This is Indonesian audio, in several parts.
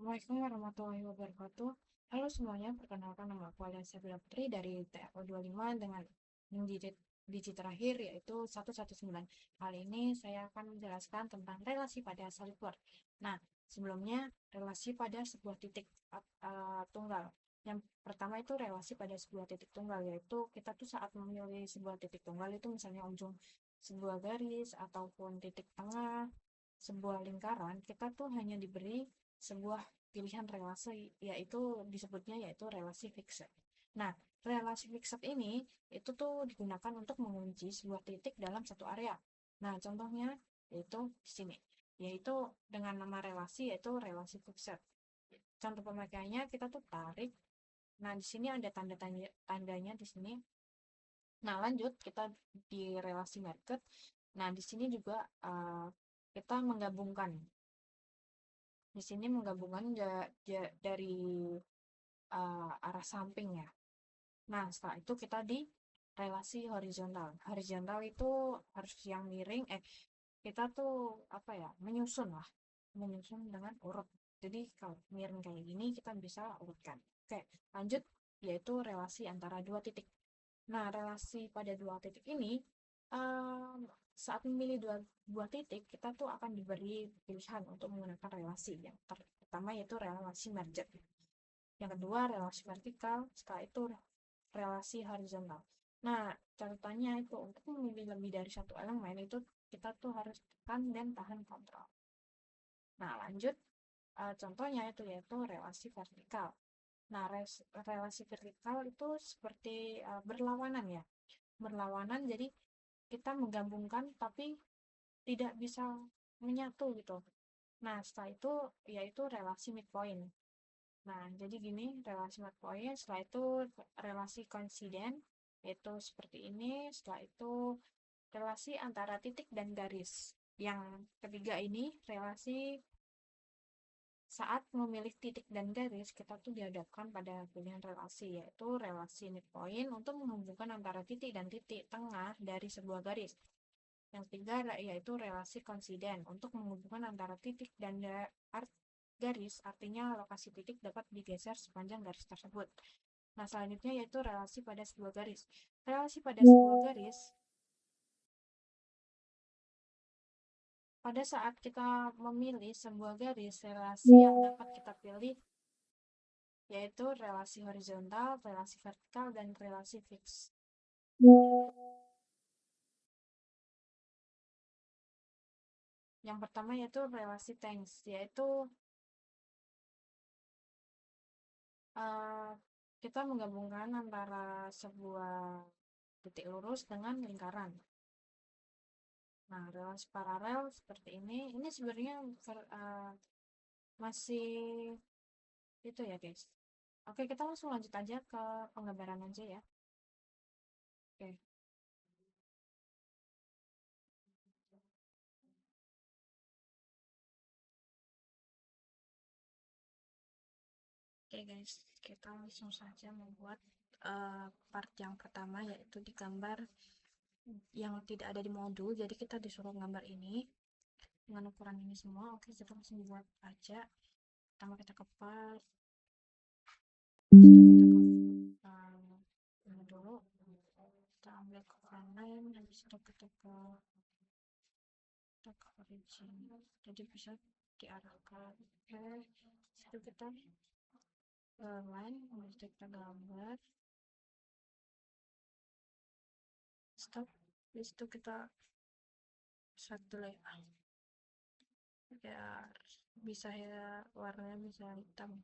Assalamualaikum warahmatullahi wabarakatuh. Halo semuanya, perkenalkan nama aku Aliansa Bila Putri dari TFO 25 dengan digit terakhir yaitu 119. Kali ini saya akan menjelaskan tentang relasi pada solver. Nah, sebelumnya relasi pada sebuah titik tunggal. Yang pertama itu relasi pada sebuah titik tunggal, yaitu kita tuh saat memilih sebuah titik tunggal itu misalnya ujung sebuah garis ataupun titik tengah sebuah lingkaran, kita tuh hanya diberi sebuah pilihan relasi, yaitu disebutnya yaitu relasi fixed. Nah, relasi fixed ini itu tuh digunakan untuk mengunci sebuah titik dalam satu area. Nah, contohnya yaitu di sini, yaitu dengan nama relasi yaitu relasi fixed. Contoh pemakaiannya kita tuh tarik. Nah, di sini ada tandanya di sini. Nah, lanjut kita di relasi market. Nah, di sini juga kita menggabungkan. Di sini menggabungkan dari arah samping ya. Nah, setelah itu kita di relasi horizontal. Horizontal itu harus yang miring, kita tuh apa ya, menyusun lah. Menyusun dengan urut. Jadi kalau miring kayak gini kita bisa urutkan. Oke, lanjut yaitu relasi antara dua titik. Nah, relasi pada dua titik ini, saat memilih dua buah titik, kita tuh akan diberi pilihan untuk menggunakan relasi. Yang pertama yaitu relasi merger. Yang kedua relasi vertikal, setelah itu relasi horizontal. Nah, catatannya itu untuk memilih lebih dari satu elemen itu kita tuh harus tekan dan tahan kontrol. Nah, lanjut contohnya itu yaitu relasi vertikal. Nah, relasi vertikal itu seperti berlawanan ya. Berlawanan jadi kita menggabungkan tapi tidak bisa menyatu gitu. Nah, setelah itu yaitu relasi midpoint. Nah, jadi gini relasi midpoint, setelah itu relasi koinsiden, yaitu seperti ini, setelah itu relasi antara titik dan garis. Yang ketiga ini relasi saat memilih titik dan garis, kita tuh dihadapkan pada pilihan relasi, yaitu relasi midpoint untuk menghubungkan antara titik dan titik tengah dari sebuah garis. Yang ketiga yaitu relasi konsiden untuk menghubungkan antara titik dan garis, artinya lokasi titik dapat digeser sepanjang garis tersebut. Nah, selanjutnya yaitu relasi pada sebuah garis. Relasi pada sebuah garis, pada saat kita memilih sebuah garis, relasi yang dapat kita pilih yaitu relasi horizontal, relasi vertikal, dan relasi fix. Yang pertama yaitu relasi thanks, yaitu uh, kita menggabungkan antara sebuah titik lurus dengan lingkaran. Nah, relasi paralel seperti ini sebenarnya masih itu ya guys. Oke, kita langsung lanjut aja ke penggambaran aja ya. Oke. Oke guys, kita langsung saja membuat part yang pertama yaitu digambar yang tidak ada di modul. Jadi kita disuruh gambar ini dengan ukuran ini semua. Oke, kita langsung buat aja. Pertama kita kepas, kita ke ini dulu, kita ambil ke kanan, habis itu kita ke origin, jadi bisa diarahkan. Oke, itu kita line, habis itu kita gambar stop, habis itu kita set dulu ya, bisa ya warnanya bisa hitam.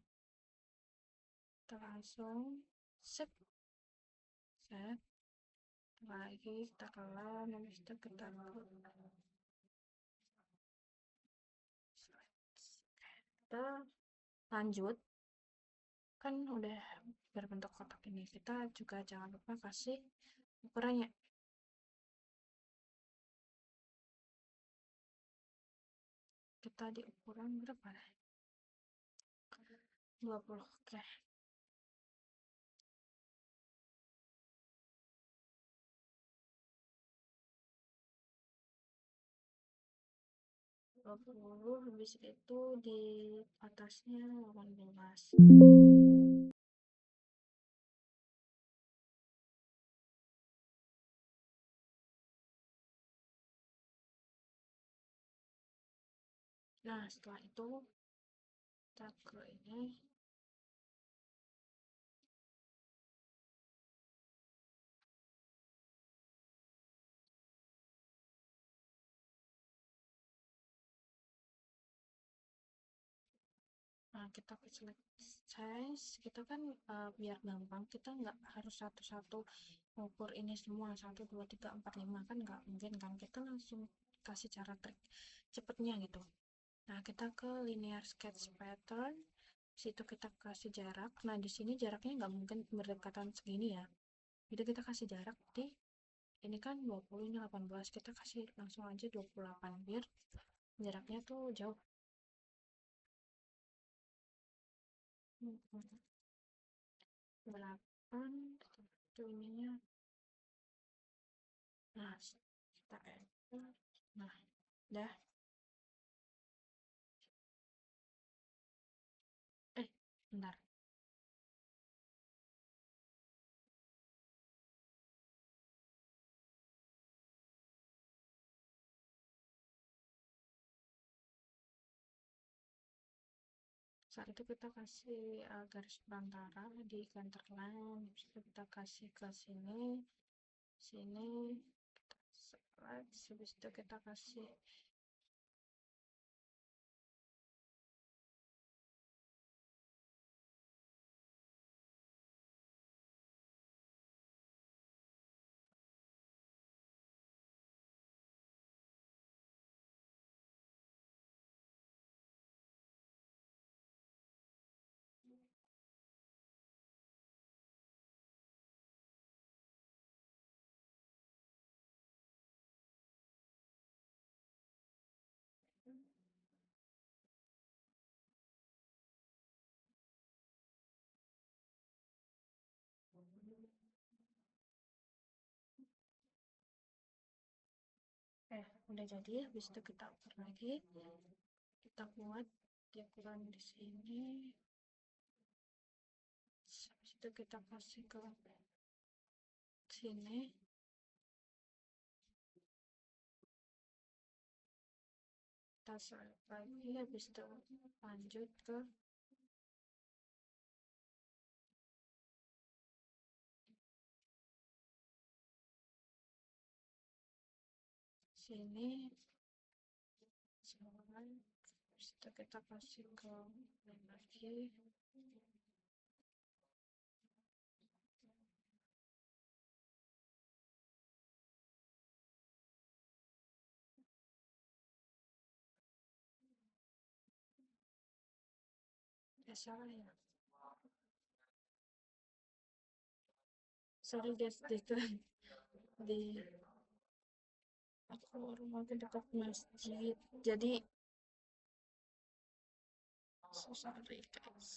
Kita langsung set lagi, kita kelam, habis itu kita lanjut. Kan udah berbentuk kotak ini, kita juga jangan lupa kasih ukurannya. Kita di ukuran berapa? 20. Oke. 20, habis itu di atasnya 18. Nah, setelah itu kita ke ini. Nah, kita ke select size. Kita kan biar gampang, kita nggak harus satu-satu ngukur ini semua 1, 2, 3, 4, 5, kan nggak mungkin kan. Kita langsung kasih cara trik cepetnya gitu. Nah, kita ke linear sketch pattern. Situ kita kasih jarak. Nah, di sini jaraknya nggak mungkin berdekatan segini ya. Jadi kita kasih jarak di ini kan 20, ini 18. Kita kasih langsung aja 28 biar jaraknya tuh jauh. 8 itu ininya. Nah, kita enter. Nah, dah. Bentar. Saat itu kita kasih garis perantara di centerline. Habis itu kita kasih ke sini, sini, kita select. Habis itu kita kasih udah jadi. Habis itu kita ukur lagi, kita buat di ukuran di sini. Habis itu kita kasih ke sini, kita select lagi. Habis itu lanjut ke sini, select. Habis itu kita kasih ke lagi. Salah ya, sorry guys, di aku rumahnya dekat masjid, jadi so sorry guys.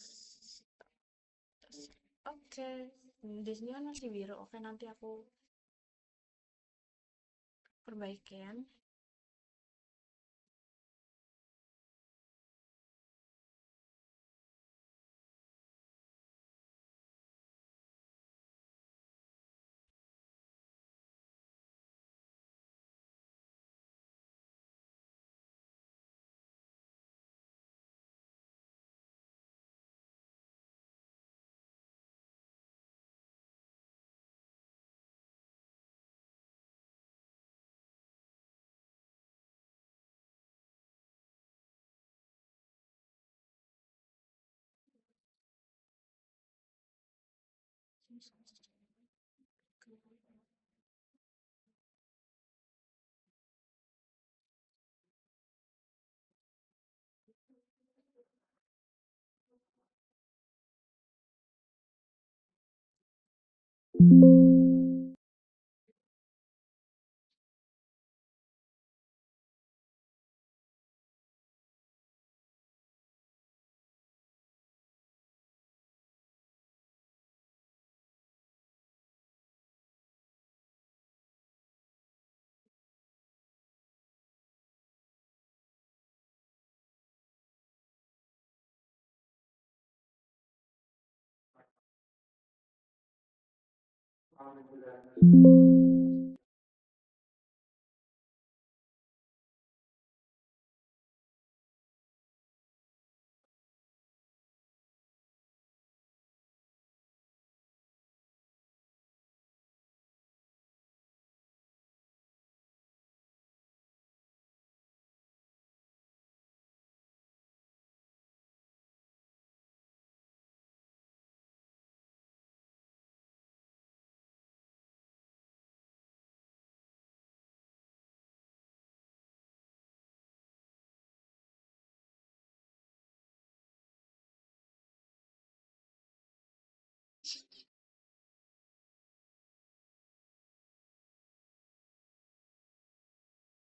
Oke, di sini kan masih biru. Oke, nanti aku perbaikin.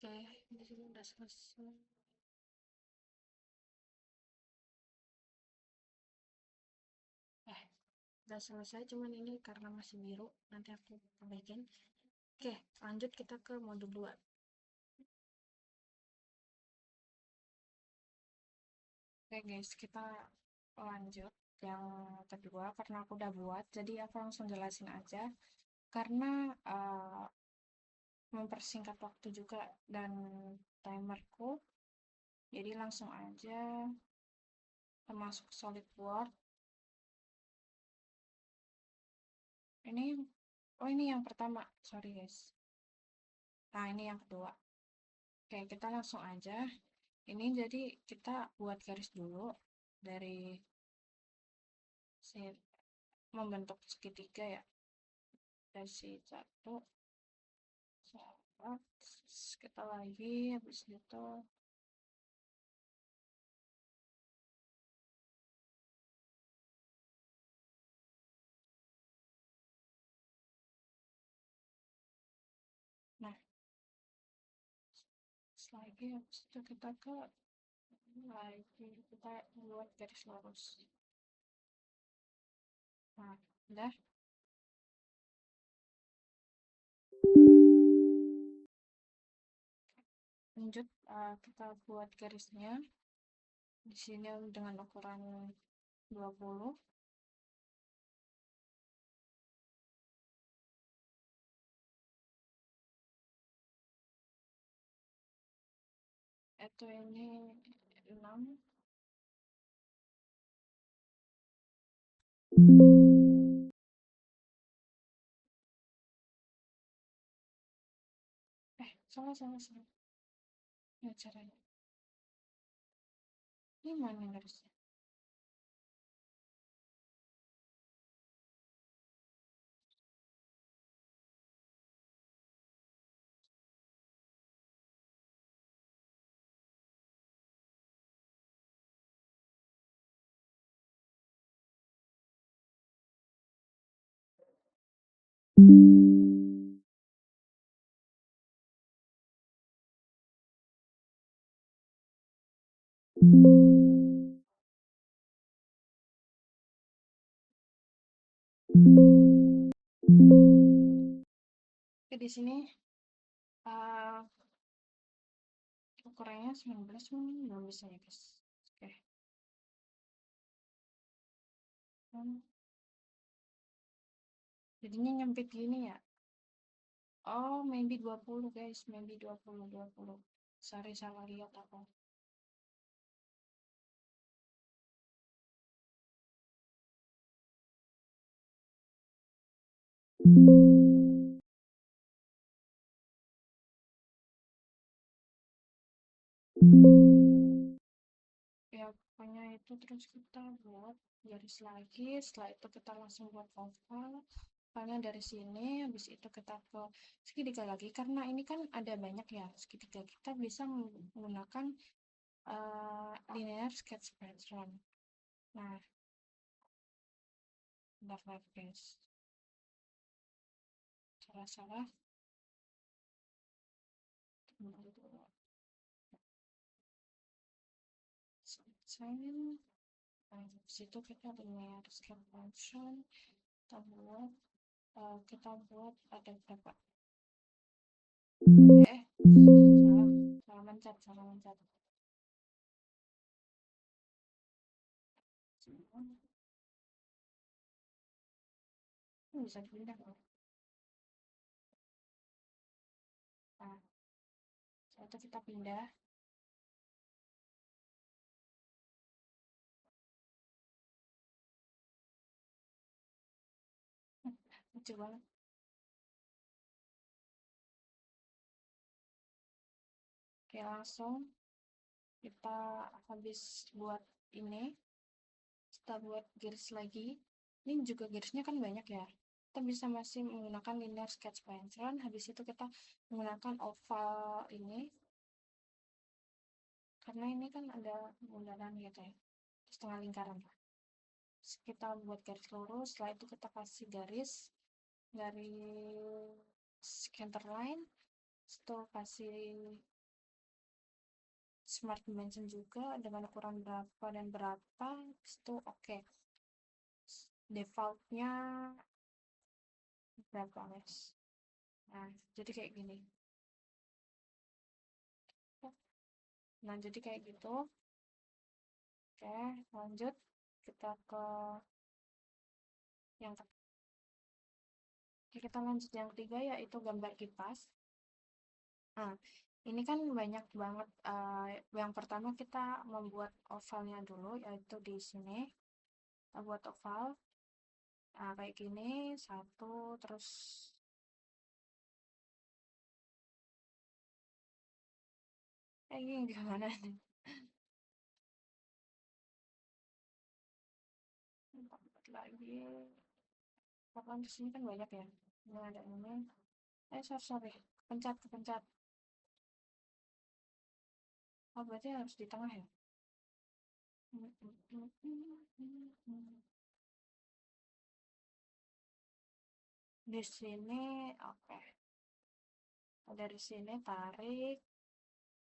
Oke, di sini udah selesai. Eh, udah selesai, cuman ini karena masih biru, nanti aku perbaikin. Oke, lanjut kita ke modul 2. Oke guys, kita lanjut yang kedua karena aku udah buat, jadi aku langsung jelasin aja. Karena mempersingkat waktu juga dan timerku, jadi langsung aja masuk SolidWorks. Ini, oh ini yang pertama, sorry guys. Nah ini yang kedua. Oke, kita langsung aja. Ini jadi kita buat garis dulu dari si membentuk segitiga ya. Dari si satu, kita lagi habis itu. Nah, lagi habis itu kita ke lagi kita buat garis lurus. Nah, udah. Lanjut, kita buat garisnya di sini dengan ukuran 20. Itu ini 6. Salah. Ya caranya. Ini mana garisnya? Oke, di sini uh, ukurannya 19 belum bisa ya guys. Oke. Jadinya nyempit gini ya. Oh, maybe 20 guys, maybe 20. Sorry, salah lihat aku. Ya, pokoknya itu terus kita buat garis lagi, setelah itu kita langsung buat oval. Ovalnya dari sini, habis itu kita ke segitiga lagi, karena ini kan ada banyak ya segitiga, kita bisa menggunakan linear sketch pattern. Nah, bentar guys, salah selesai. Nah, situ kita linear sketch function, kita buat ada berapa, salah mencet. Bisa pindah. itu kita pindah. Lucu banget. Oke, langsung kita habis buat ini, kita buat garis lagi. Ini juga garisnya kan banyak ya. Kita bisa masih menggunakan linear sketch pencil. Habis itu kita menggunakan oval ini, karena ini kan ada bundaran gitu ya, setengah lingkaran. Terus kita buat garis lurus, setelah itu kita kasih garis centerline, itu kasih smart dimension juga dengan ukuran berapa dan berapa. Itu oke. Defaultnya berapa, guys? Nah, jadi kayak gini. Nah, jadi kayak gitu. Oke, lanjut kita ke yang ketiga. Oke, kita lanjut yang ketiga, yaitu gambar kipas. Nah, ini kan banyak banget. Yang pertama kita membuat ovalnya dulu, yaitu di sini. Kita buat oval. Nah, kayak gini, satu, terus kayak gini gimana nih? Buat lagi. Karena di sini kan banyak ya. Ini ada ini. Sorry. Kepencet. Oh, berarti harus di tengah ya? Di sini, oke. Dari sini tarik.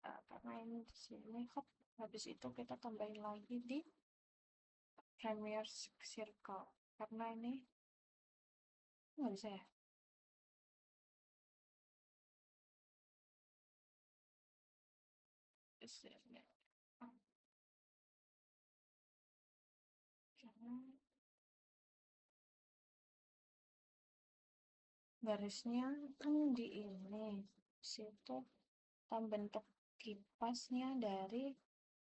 Karena ini di sini, hop. Habis itu kita tambahin lagi di Premier Circle. Karena ini nggak bisa ya? Di sini. Karena garisnya kan di ini. Situ kita bentuk kipasnya dari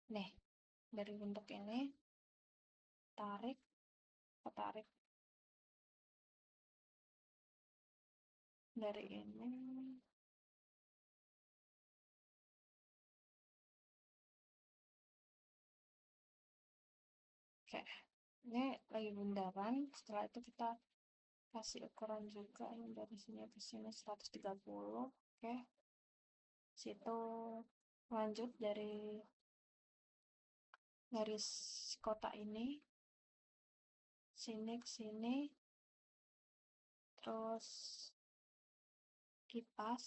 nih, dari bentuk ini tarik, tarik dari ini. Oke, ini lagi bundaran. Setelah itu kita kasih ukuran juga yang dari sini ke sini 130. Oke, situ lanjut dari garis kotak ini sini ke sini, terus kipas.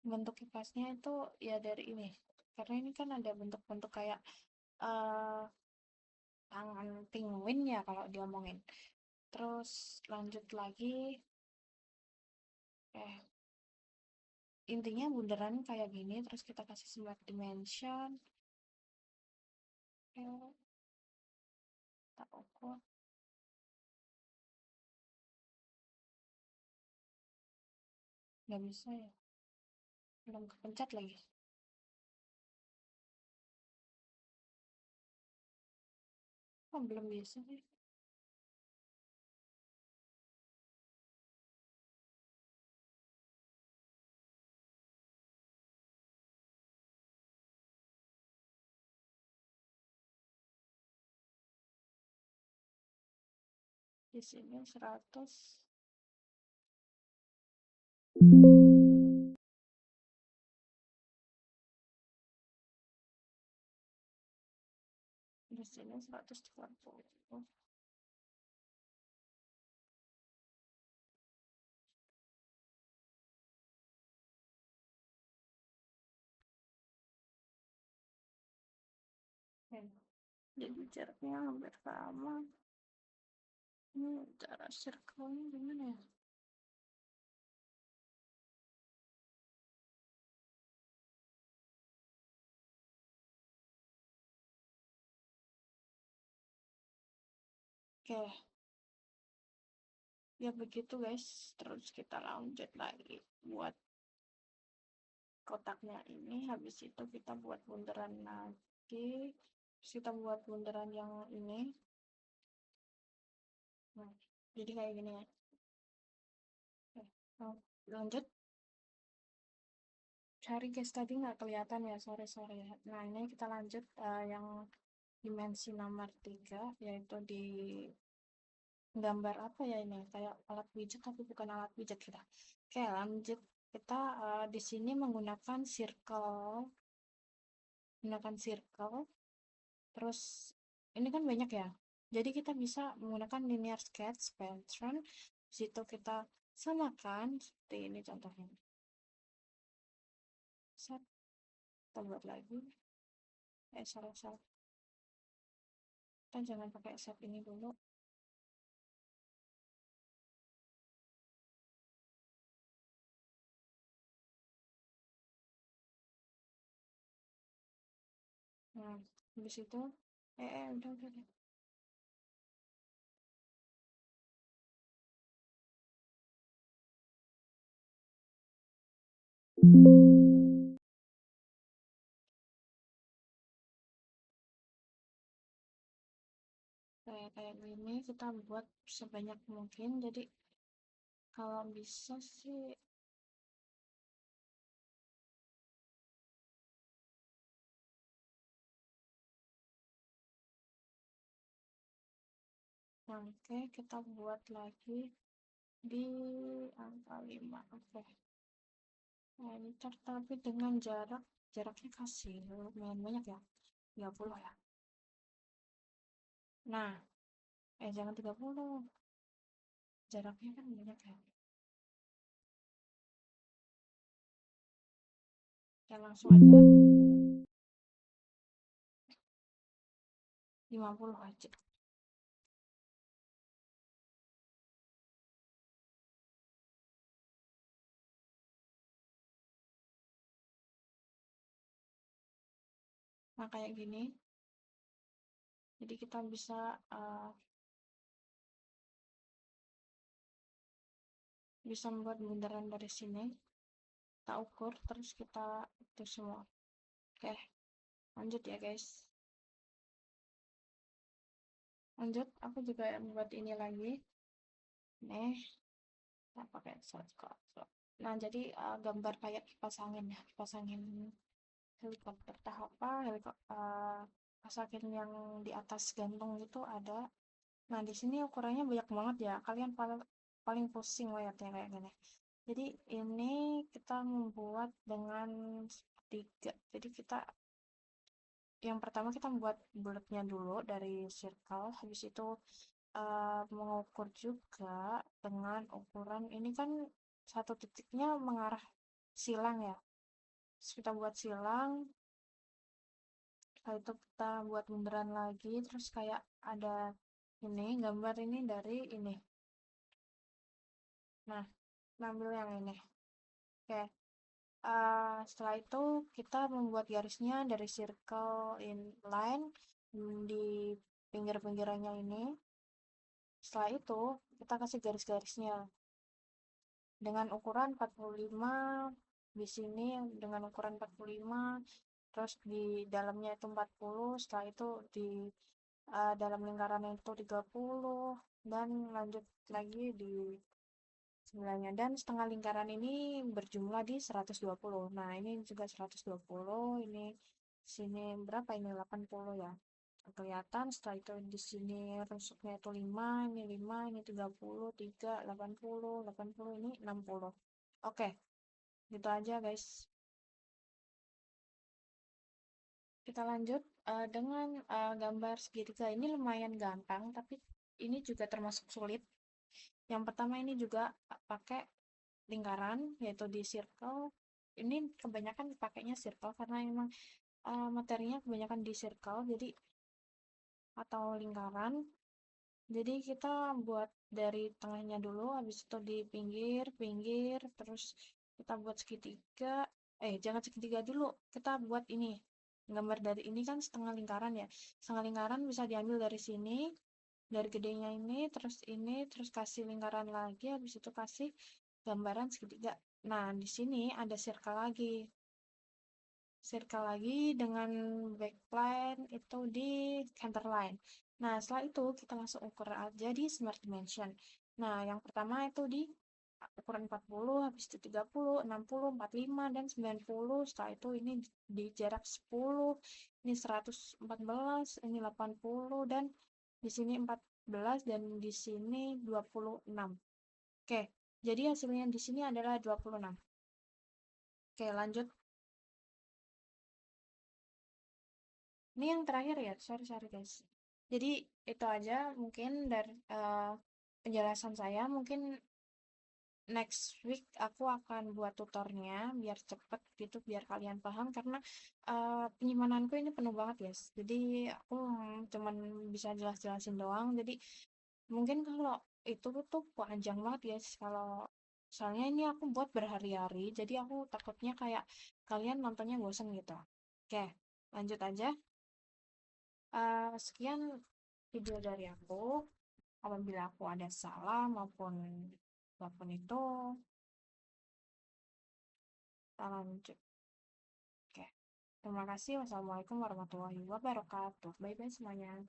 Bentuk kipasnya itu ya dari ini, karena ini kan ada bentuk-bentuk kayak uh, tangan penguin ya kalau diomongin. Terus lanjut lagi, intinya bundaran kayak gini, terus kita kasih smart dimension. Tak ukur. Nggak bisa ya, belum kepencet lagi. Oh, belum bisa sih. Di sini 100. Di sini 130. Jadi jaraknya hampir sama. Ini cara circle-nya gimana ya? Oke, Ya begitu guys, terus kita lanjut lagi buat kotaknya ini. Habis itu kita buat bundaran lagi, terus kita buat bundaran yang ini. Nah, jadi kayak gini ya. Oke, lanjut. Cari guys, tadi nggak kelihatan ya, sorry ya. Nah, ini kita lanjut yang dimensi nomor 3, yaitu di gambar apa ya ini, kayak alat pijat tapi bukan alat pijat kita. Oke, lanjut. Kita di sini menggunakan circle, terus ini kan banyak ya, jadi kita bisa menggunakan linear sketch pattern. Situ kita samakan seperti ini contohnya. Set, kita buat lagi. Salah, kita jangan pakai set ini dulu. Nah, habis itu udah. Kayak gini kita buat sebanyak mungkin. Jadi kalau bisa sih oke, kita buat lagi di angka 5. Oke, nah ini tapi dengan jaraknya kasih lumayan banyak ya, 30 ya. Nah, jangan 30, jaraknya kan banyak ya. Ya langsung aja 50 aja. Nah, kayak gini. Jadi kita bisa membuat bundaran dari sini. Kita ukur, terus kita itu semua. Oke, lanjut ya guys. Lanjut, aku juga membuat ini lagi. Nih, kita pakai shortcut. Nah, jadi gambar kayak kipas angin ya, kipas angin helikopter. Apa kipas angin yang di atas gantung itu ada. Nah, di sini ukurannya banyak banget ya. Kalian paling paling pusing lihatnya kayak gini. Jadi ini kita membuat dengan tiga. Jadi yang pertama kita membuat bulatnya dulu dari circle. Habis itu mengukur juga dengan ukuran ini kan satu titiknya mengarah silang ya. Terus kita buat silang. Setelah itu kita buat bundaran lagi. Terus kayak ada ini gambar ini dari ini. Nah, ambil yang ini. Oke. Setelah itu kita membuat garisnya dari circle in line di pinggir-pinggirannya ini. Setelah itu kita kasih garis-garisnya dengan ukuran 45 di sini, dengan ukuran 45, terus di dalamnya itu 40, setelah itu di dalam lingkaran itu 30, dan lanjut lagi di sebelahnya, dan setengah lingkaran ini berjumlah di 120. Nah, ini juga 120, ini sini berapa ini 80 ya. Kelihatan. Setelah itu di sini rusuknya itu 5, ini 5, ini 30, 3, 80, 80, ini 60. Oke, gitu aja guys. Kita lanjut dengan gambar segitiga. Ini lumayan gampang, tapi ini juga termasuk sulit. Yang pertama ini juga pakai lingkaran, yaitu di circle. Ini kebanyakan pakainya circle karena memang materinya kebanyakan di circle, jadi atau lingkaran. Jadi kita buat dari tengahnya dulu, habis itu di pinggir, terus kita buat segitiga. Jangan segitiga dulu, kita buat ini. Gambar dari ini kan setengah lingkaran ya. Setengah lingkaran bisa diambil dari sini, dari gedenya ini, terus kasih lingkaran lagi, habis itu kasih gambaran segitiga. Nah, di sini ada circle lagi dengan backline itu di centerline. Nah, setelah itu kita langsung ukur aja di smart dimension. Nah, yang pertama itu di ukuran 40, habis itu 30, 60, 45, dan 90. Setelah itu ini di jarak 10, ini 114, ini 80, dan di sini 14, dan di sini 26. Oke, jadi hasilnya di sini adalah 26. Oke, lanjut. Ini yang terakhir ya, sorry guys. Jadi itu aja mungkin dari penjelasan saya. Mungkin next week aku akan buat tutornya biar cepet gitu, biar kalian paham karena penyimpananku ini penuh banget guys. Jadi aku cuman bisa jelas-jelasin doang. Jadi mungkin kalau itu tuh panjang banget guys. Kalau soalnya ini aku buat berhari-hari, jadi aku takutnya kayak kalian nontonnya bosan gitu. Oke, lanjut aja. Sekian video dari aku. Apabila aku ada salah maupun apapun itu, kita lanjut. Oke. Terima kasih. Wassalamualaikum warahmatullahi wabarakatuh. Bye-bye semuanya.